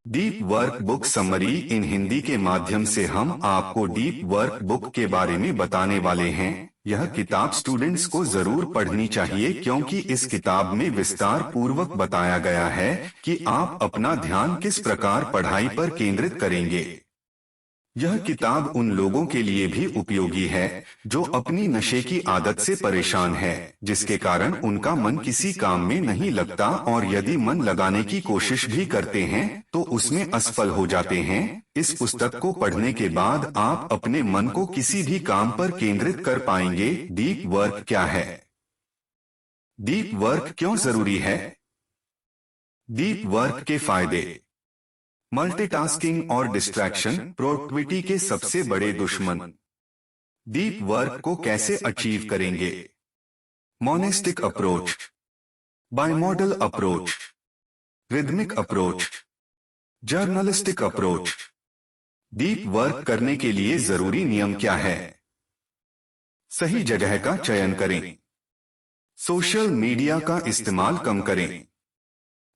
Deep work book summary इन हिंदी के माध्यम से हम आपको डीप वर्क बुक के बारे में बताने वाले हैं। यह किताब स्टूडेंट्स को जरूर पढ़नी चाहिए क्योंकि इस किताब में विस्तार पूर्वक बताया गया है कि आप अपना ध्यान किस प्रकार पढ़ाई पर केंद्रित करेंगे। यह किताब उन लोगों के लिए भी उपयोगी है जो अपनी नशे की आदत से परेशान है, जिसके कारण उनका मन किसी काम में नहीं लगता और यदि मन लगाने की कोशिश भी करते हैं तो उसमें असफल हो जाते हैं। इस पुस्तक को पढ़ने के बाद आप अपने मन को किसी भी काम पर केंद्रित कर पाएंगे। डीप वर्क क्या है? डीप वर्क क्यों जरूरी है? डीप वर्क के फायदे। मल्टीटास्किंग और डिस्ट्रैक्शन प्रोडक्टिविटी के सबसे बड़े दुश्मन। डीप वर्क को कैसे अचीव करेंगे? Monastic approach, bimodal approach, rhythmic approach, journalistic approach. Deep work करने के लिए जरूरी नियम क्या है? सही जगह का चयन करें, सोशल मीडिया का इस्तेमाल कम करें,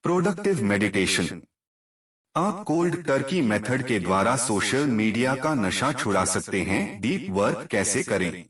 प्रोडक्टिव मेडिटेशन। आप कोल्ड टर्की मेथड के द्वारा सोशल मीडिया का नशा छुड़ा सकते हैं। डीप वर्क कैसे करें?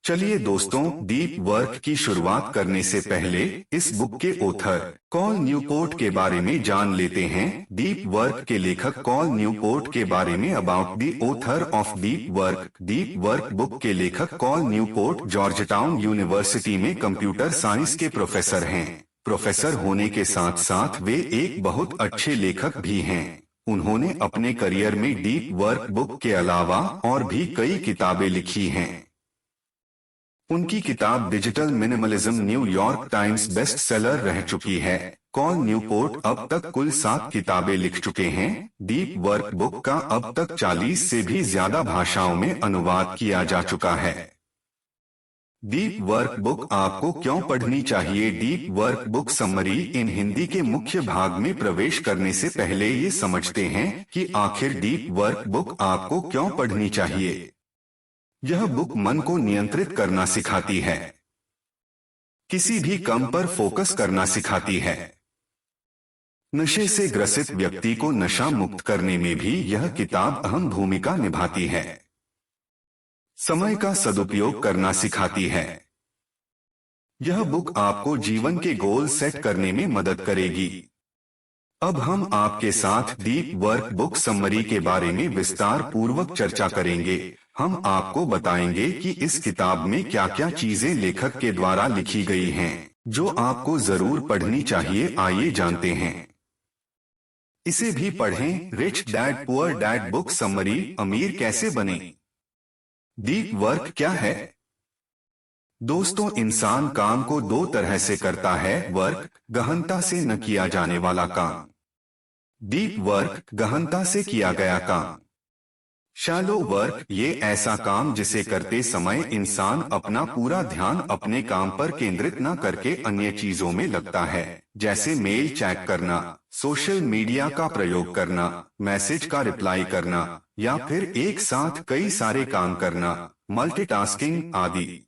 चलिए दोस्तों, डीप वर्क की शुरुआत करने से पहले इस बुक के ऑथर कॉल न्यूपोर्ट के बारे में जान लेते हैं। डीप वर्क के लेखक कॉल न्यूपोर्ट के बारे में। About the author of deep work. Deep work book के लेखक कॉल न्यूपोर्ट जॉर्जटाउन यूनिवर्सिटी में कंप्यूटर साइंस के प्रोफेसर हैं। प्रोफेसर होने के साथ साथ वे एक बहुत अच्छे लेखक भी हैं। उन्होंने अपने करियर में डीप वर्क बुक के अलावा और भी कई किताबें लिखी हैं। उनकी किताब digital minimalism New York times best seller रह चुकी है। कॉल न्यूपोर्ट अब तक कुल 7 किताबें लिख चुके हैं। डीप वर्क बुक का अब तक 40 से भी ज्यादा भाषाओं में अनुवाद किया जा चुका है। डीप वर्क बुक आपको क्यों पढ़नी चाहिए? डीप वर्क बुक समरी इन हिंदी के मुख्य भाग में प्रवेश करने से पहले ये समझते हैं कि आखिर डीप वर्क बुक आपको क्यों पढ़नी चाहिए। यह बुक मन को नियंत्रित करना सिखाती है, किसी भी काम पर फोकस करना सिखाती है। नशे से ग्रसित व्यक्ति को नशा मुक्त करने में भी यह किताब अहम भूमिका निभाती है। समय का सदुपयोग करना सिखाती है। यह बुक आपको जीवन के गोल सेट करने में मदद करेगी। अब हम आपके साथ डीप वर्क बुक समरी के बारे में विस्तार पूर्वक चर्चा करेंगे। हम आपको बताएंगे कि इस किताब में क्या क्या चीजें लेखक के द्वारा लिखी गई हैं, जो आपको जरूर पढ़नी चाहिए। आइए जानते हैं। इसे भी पढ़ें। Rich dad poor dad book summary. अमीर कैसे बने? डीप वर्क क्या है? दोस्तों, इंसान काम को 2 तरह से करता है। वर्क, गहनता से न किया जाने वाला काम। डीप वर्क, गहनता से किया गया काम। शैलो वर्क, ये ऐसा काम जिसे करते समय इंसान अपना पूरा ध्यान अपने काम पर केंद्रित न करके अन्य चीजों में लगता है, जैसे मेल चेक करना, सोशल मीडिया का प्रयोग करना, मैसेज का रिप्लाई करना या फिर एक साथ कई सारे काम करना, मल्टीटास्किंग आदि।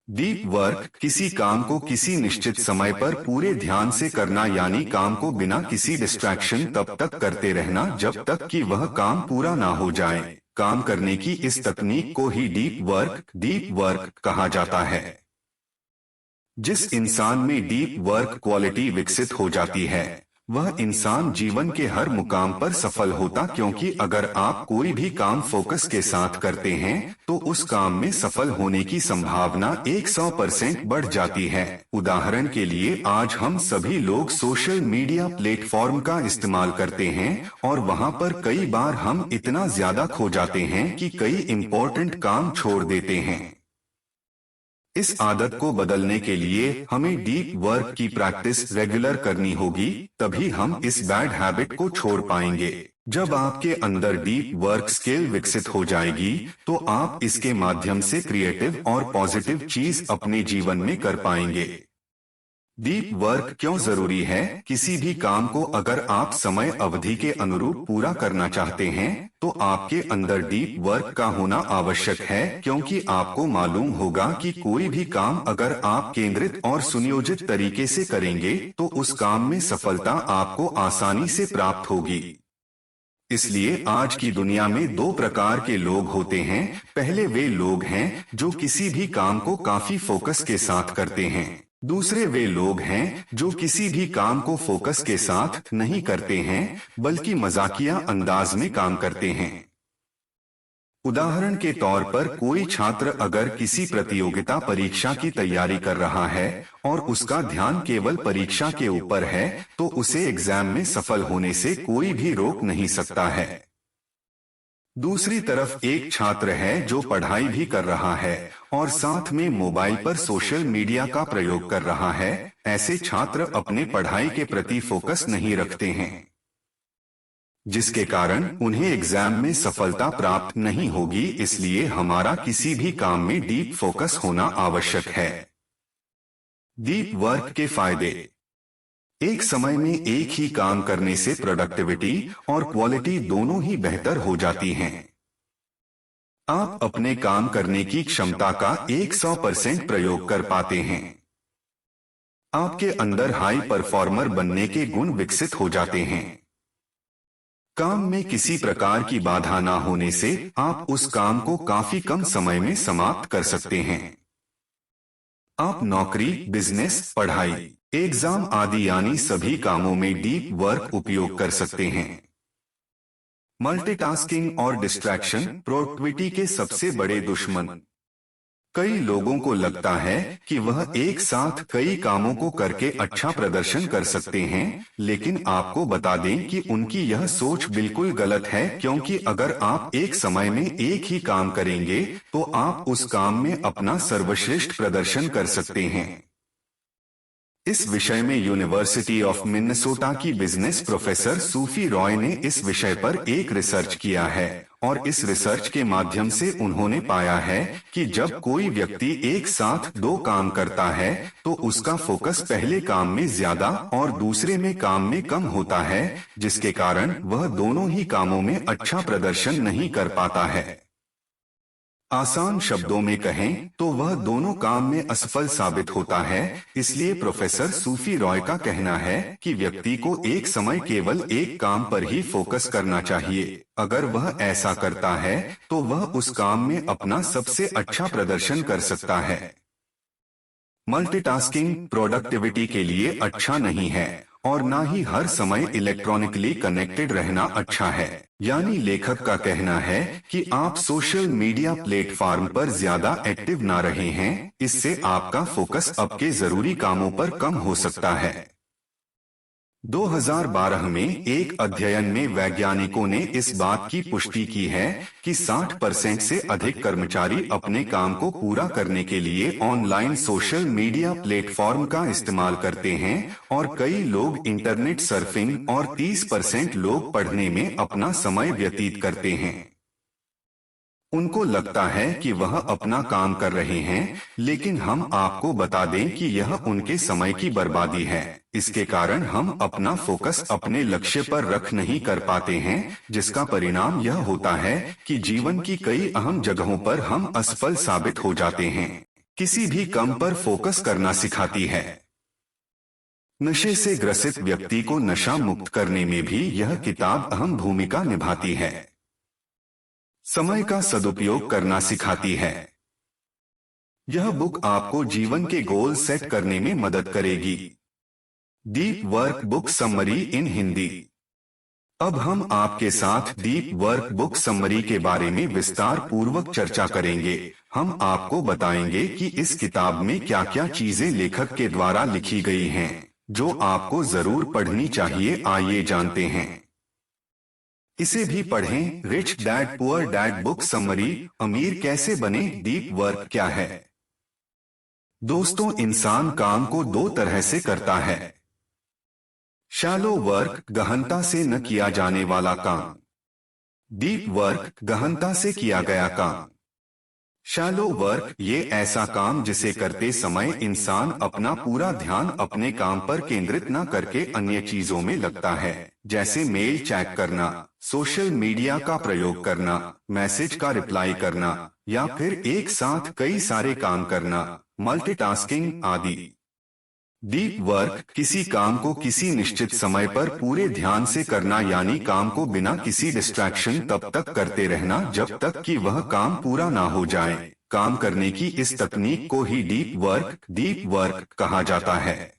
डीप वर्क किसी काम को किसी निश्चित समय पर पूरे ध्यान से करना, यानी काम को बिना किसी डिस्ट्रैक्शन तब तक करते रहना जब तक कि वह काम पूरा ना हो जाए। काम करने की इस तकनीक को ही डीप वर्क कहा जाता है। जिस इंसान में डीप वर्क क्वालिटी विकसित हो जाती है, वह इंसान जीवन के हर मुकाम पर सफल होता, क्योंकि अगर आप कोई भी काम फोकस के साथ करते हैं तो उस काम में सफल होने की संभावना 100% बढ़ जाती है। उदाहरण के लिए, आज हम सभी लोग सोशल मीडिया प्लेटफॉर्म का इस्तेमाल करते हैं और वहां पर कई बार हम इतना ज्यादा खो जाते हैं कि कई इम्पोर्टेंट काम छोड़ देते हैं। इस आदत को बदलने के लिए हमें डीप वर्क की प्रैक्टिस रेगुलर करनी होगी, तभी हम इस बैड हैबिट को छोड़ पाएंगे। जब आपके अंदर डीप वर्क स्किल विकसित हो जाएगी तो आप इसके माध्यम से क्रिएटिव और पॉजिटिव चीज अपने जीवन में कर पाएंगे। डीप वर्क क्यों जरूरी है? किसी भी काम को अगर आप समय अवधि के अनुरूप पूरा करना चाहते हैं, तो आपके अंदर डीप वर्क का होना आवश्यक है, क्योंकि आपको मालूम होगा कि कोई भी काम अगर आप केंद्रित और सुनियोजित तरीके से करेंगे, तो उस काम में सफलता आपको आसानी से प्राप्त होगी। इसलिए आज की दुनिया में दो प्रकार के लोग होते हैं। पहले वे लोग हैं जो किसी भी काम को काफी फोकस के साथ करते हैं। दूसरे वे लोग हैं जो किसी भी काम को फोकस के साथ नहीं करते हैं, बल्कि मजाकिया अंदाज में काम करते हैं। उदाहरण के तौर पर कोई छात्र अगर किसी प्रतियोगिता परीक्षा की तैयारी कर रहा है और उसका ध्यान केवल परीक्षा के ऊपर है, तो उसे एग्जाम में सफल होने से कोई भी रोक नहीं सकता है। दूसरी तरफ एक छात्र है जो पढ़ाई भी कर रहा है और साथ में मोबाइल पर सोशल मीडिया का प्रयोग कर रहा है। ऐसे छात्र अपने पढ़ाई के प्रति फोकस नहीं रखते हैं, जिसके कारण उन्हें एग्जाम में सफलता प्राप्त नहीं होगी। इसलिए हमारा किसी भी काम में डीप फोकस होना आवश्यक है। डीप वर्क के फायदे। एक समय में एक ही काम करने से प्रोडक्टिविटी और क्वालिटी दोनों ही बेहतर हो जाती हैं। आप अपने काम करने की क्षमता का 100% प्रयोग कर पाते हैं। आपके अंदर हाई परफॉर्मर बनने के गुण विकसित हो जाते हैं। काम में किसी प्रकार की बाधा ना होने से आप उस काम को काफी कम समय में समाप्त कर सकते हैं। आप नौकरी, बिजनेस, पढ़ाई, एग्जाम आदि यानी सभी कामों में डीप वर्क उपयोग कर सकते हैं। मल्टीटास्किंग और डिस्ट्रैक्शन प्रोडक्टिविटी के सबसे बड़े दुश्मन। कई लोगों को लगता है कि वह एक साथ कई कामों को करके अच्छा प्रदर्शन कर सकते हैं, लेकिन आपको बता दें कि उनकी यह सोच बिल्कुल गलत है, क्योंकि अगर आप एक समय में एक ही काम करेंगे, तो आप उस काम में अपना सर्वश्रेष्ठ प्रदर्शन कर सकते हैं। इस विषय में यूनिवर्सिटी ऑफ मिनेसोटा की बिजनेस प्रोफेसर सूफी रॉय ने इस विषय पर एक रिसर्च किया है और इस रिसर्च के माध्यम से उन्होंने पाया है कि जब कोई व्यक्ति एक साथ दो काम करता है, तो उसका फोकस पहले काम में ज्यादा और दूसरे में काम में कम होता है, जिसके कारण वह दोनों ही कामों में अच्छा प्रदर्शन नहीं कर पाता है। आसान शब्दों में कहें तो वह दोनों काम में असफल साबित होता है। इसलिए प्रोफेसर सूफी रॉय का कहना है कि व्यक्ति को एक समय केवल एक काम पर ही फोकस करना चाहिए। अगर वह ऐसा करता है तो वह उस काम में अपना सबसे अच्छा प्रदर्शन कर सकता है। मल्टीटास्किंग प्रोडक्टिविटी के लिए अच्छा नहीं है और ना ही हर समय इलेक्ट्रॉनिकली कनेक्टेड रहना अच्छा है। यानी लेखक का कहना है कि आप सोशल मीडिया प्लेटफॉर्म पर ज्यादा एक्टिव ना रहे हैं, इससे आपका फोकस आपके जरूरी कामों पर कम हो सकता है। 2012 में एक अध्ययन में वैज्ञानिकों ने इस बात की पुष्टि की है कि 60% से अधिक कर्मचारी अपने काम को पूरा करने के लिए ऑनलाइन सोशल मीडिया प्लेटफॉर्म का इस्तेमाल करते हैं और कई लोग इंटरनेट सर्फिंग और 30% लोग पढ़ने में अपना समय व्यतीत करते हैं। उनको लगता है कि वह अपना काम कर रहे हैं, लेकिन हम आपको बता दें कि यह उनके समय की बर्बादी है। इसके कारण हम अपना फोकस अपने लक्ष्य पर रख नहीं कर पाते हैं, जिसका परिणाम यह होता है कि जीवन की कई अहम जगहों पर हम असफल साबित हो जाते हैं। किसी भी काम पर फोकस करना सिखाती है। नशे से ग्रसित व्यक्ति को नशा मुक्त करने में भी यह किताब अहम भूमिका निभाती है। समय का सदुपयोग करना सिखाती है। यह बुक आपको जीवन के गोल सेट करने में मदद करेगी। डीप वर्क बुक समरी इन हिंदी। अब हम आपके साथ डीप वर्क बुक समरी के बारे में विस्तार पूर्वक चर्चा करेंगे। हम आपको बताएंगे कि इस किताब में क्या क्या चीजें लेखक के द्वारा लिखी गई हैं, जो आपको जरूर पढ़नी चाहिए। आइए जानते हैं। इसे भी पढ़ें। Rich dad poor dad book summary, अमीर कैसे बने, डीप वर्क क्या है। दोस्तों, इंसान काम को दो तरह से करता है। शैलो वर्क, गहनता से न किया जाने वाला काम। डीप वर्क, गहनता से किया गया काम। शैलो वर्क ये ऐसा काम जिसे करते समय इंसान अपना पूरा ध्यान अपने काम पर केंद्रित न करके अन्य चीजों में लगता है, जैसे मेल चेक करना, सोशल मीडिया का प्रयोग करना, मैसेज का रिप्लाई करना या फिर एक साथ कई सारे काम करना, मल्टीटास्किंग आदि। डीप वर्क किसी काम को किसी निश्चित समय पर पूरे ध्यान से करना, यानी काम को बिना किसी डिस्ट्रैक्शन तब तक करते रहना जब तक कि वह काम पूरा ना हो जाए। काम करने की इस तकनीक को ही डीप वर्क कहा जाता है।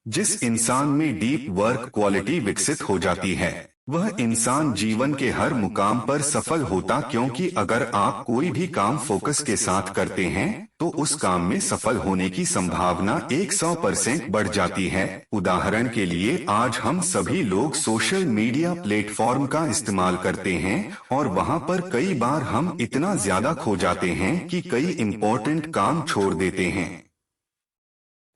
जिस इंसान में डीप वर्क क्वालिटी विकसित हो जाती है वह इंसान जीवन के हर मुकाम पर सफल होता, क्योंकि अगर आप कोई भी काम फोकस के साथ करते हैं तो उस काम में सफल होने की संभावना 100% बढ़ जाती है। उदाहरण के लिए आज हम सभी लोग सोशल मीडिया प्लेटफॉर्म का इस्तेमाल करते हैं और वहां पर कई बार हम इतना ज्यादा खो जाते हैं कि कई इम्पोर्टेंट काम छोड़ देते हैं।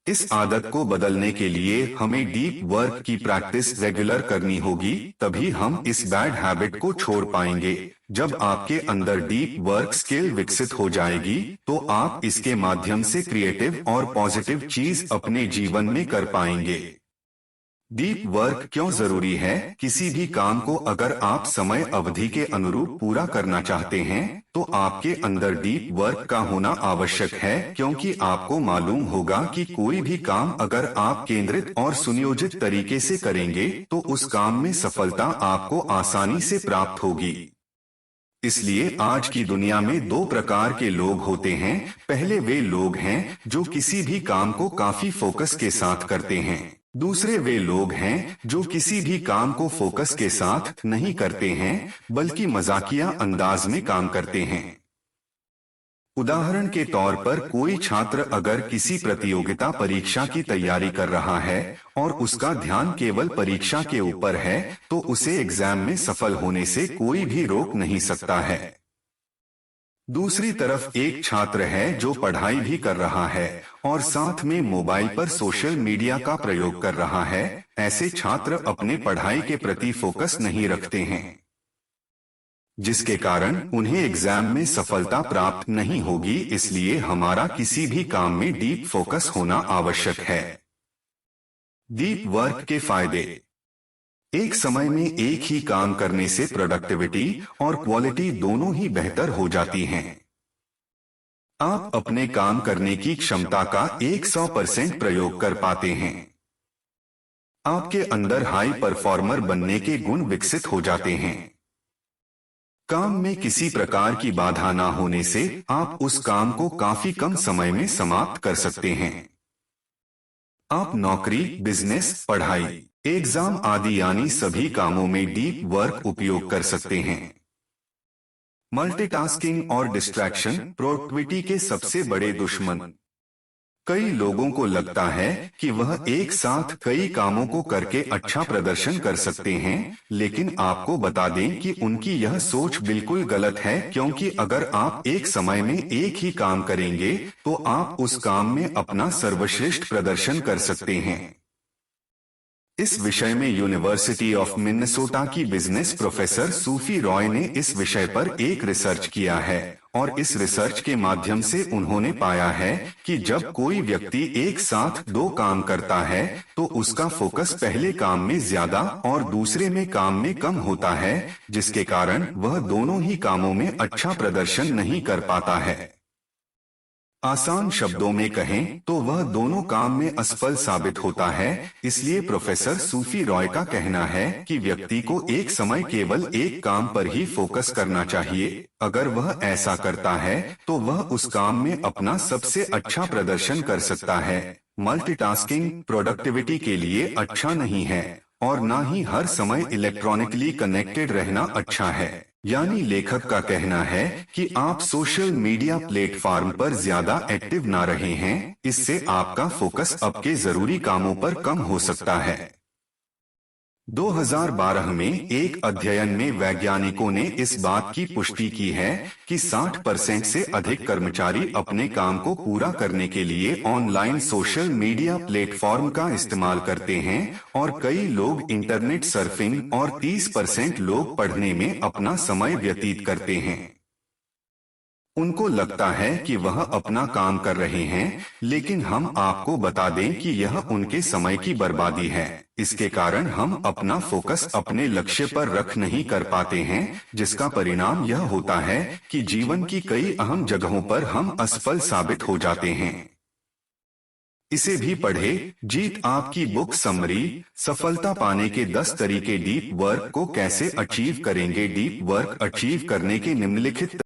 इस आदत को बदलने के लिए हमें डीप वर्क की प्रैक्टिस रेगुलर करनी होगी, तभी हम इस बैड हैबिट को छोड़ पाएंगे। जब आपके अंदर डीप वर्क स्किल विकसित हो जाएगी तो आप इसके माध्यम से क्रिएटिव और पॉजिटिव चीज अपने जीवन में कर पाएंगे। डीप वर्क क्यों जरूरी है? किसी भी काम को अगर आप समय अवधि के अनुरूप पूरा करना चाहते हैं तो आपके अंदर डीप वर्क का होना आवश्यक है, क्योंकि आपको मालूम होगा कि कोई भी काम अगर आप केंद्रित और सुनियोजित तरीके से करेंगे तो उस काम में सफलता आपको आसानी से प्राप्त होगी। इसलिए आज की दुनिया में दो प्रकार के लोग होते हैं। पहले वे लोग हैं जो किसी भी काम को काफी फोकस के साथ करते हैं। दूसरे वे लोग हैं जो किसी भी काम को फोकस के साथ नहीं करते हैं बल्कि मजाकिया अंदाज में काम करते हैं। उदाहरण के तौर पर कोई छात्र अगर किसी प्रतियोगिता परीक्षा की तैयारी कर रहा है और उसका ध्यान केवल परीक्षा के ऊपर है तो उसे एग्जाम में सफल होने से कोई भी रोक नहीं सकता है। दूसरी तरफ एक छात्र है जो पढ़ाई भी कर रहा है और साथ में मोबाइल पर सोशल मीडिया का प्रयोग कर रहा है। ऐसे छात्र अपने पढ़ाई के प्रति फोकस नहीं रखते हैं, जिसके कारण उन्हें एग्जाम में सफलता प्राप्त नहीं होगी। इसलिए हमारा किसी भी काम में डीप फोकस होना आवश्यक है। डीप वर्क के फायदे। एक समय में एक ही काम करने से प्रोडक्टिविटी और क्वालिटी दोनों ही बेहतर हो जाती हैं। आप अपने काम करने की क्षमता का 100% प्रयोग कर पाते हैं। आपके अंदर हाई परफॉर्मर बनने के गुण विकसित हो जाते हैं। काम में किसी प्रकार की बाधा ना होने से आप उस काम को काफी कम समय में समाप्त कर सकते हैं। आप नौकरी, बिजनेस, पढ़ाई, एग्जाम आदि यानी सभी कामों में डीप वर्क उपयोग कर सकते हैं। मल्टीटास्किंग और डिस्ट्रैक्शन प्रोडक्टिविटी के सबसे बड़े दुश्मन। कई लोगों को लगता है कि वह एक साथ कई कामों को करके अच्छा प्रदर्शन कर सकते हैं, लेकिन आपको बता दें कि उनकी यह सोच बिल्कुल गलत है, क्योंकि अगर आप एक समय में एक ही काम करेंगे तो आप उस काम में अपना सर्वश्रेष्ठ प्रदर्शन कर सकते हैं। इस विषय में यूनिवर्सिटी ऑफ मिनेसोटा की बिजनेस प्रोफेसर सूफी रॉय ने इस विषय पर एक रिसर्च किया है और इस रिसर्च के माध्यम से उन्होंने पाया है कि जब कोई व्यक्ति एक साथ दो काम करता है तो उसका फोकस पहले काम में ज्यादा और दूसरे में काम में कम होता है, जिसके कारण वह दोनों ही कामों में अच्छा प्रदर्शन नहीं कर पाता है। आसान शब्दों में कहें तो वह दोनों काम में असफल साबित होता है। इसलिए प्रोफेसर सूफी रॉय का कहना है कि व्यक्ति को एक समय केवल एक काम पर ही फोकस करना चाहिए। अगर वह ऐसा करता है तो वह उस काम में अपना सबसे अच्छा प्रदर्शन कर सकता है। मल्टीटास्किंग प्रोडक्टिविटी के लिए अच्छा नहीं है और ना ही हर समय इलेक्ट्रॉनिकली कनेक्टेड रहना अच्छा है। यानी लेखक का कहना है कि आप सोशल मीडिया प्लेटफॉर्म पर ज्यादा एक्टिव ना रहे हैं, इससे आपका फोकस आपके जरूरी कामों पर कम हो सकता है। 2012 में एक अध्ययन में वैज्ञानिकों ने इस बात की पुष्टि की है कि 60% से अधिक कर्मचारी अपने काम को पूरा करने के लिए ऑनलाइन सोशल मीडिया प्लेटफॉर्म का इस्तेमाल करते हैं और कई लोग इंटरनेट सर्फिंग और 30% लोग पढ़ने में अपना समय व्यतीत करते हैं। उनको लगता है कि वह अपना काम कर रहे हैं, लेकिन हम आपको बता दें कि यह उनके समय की बर्बादी है। इसके कारण हम अपना फोकस अपने लक्ष्य पर रख नहीं कर पाते हैं, जिसका परिणाम यह होता है कि जीवन की कई अहम जगहों पर हम असफल साबित हो जाते हैं। इसे भी पढ़े, जीत आपकी बुक समरी, सफलता पाने के 10 तरीके डीप वर्क को कैसे अचीव करेंगे। डीप वर्क अचीव करने के निम्नलिखित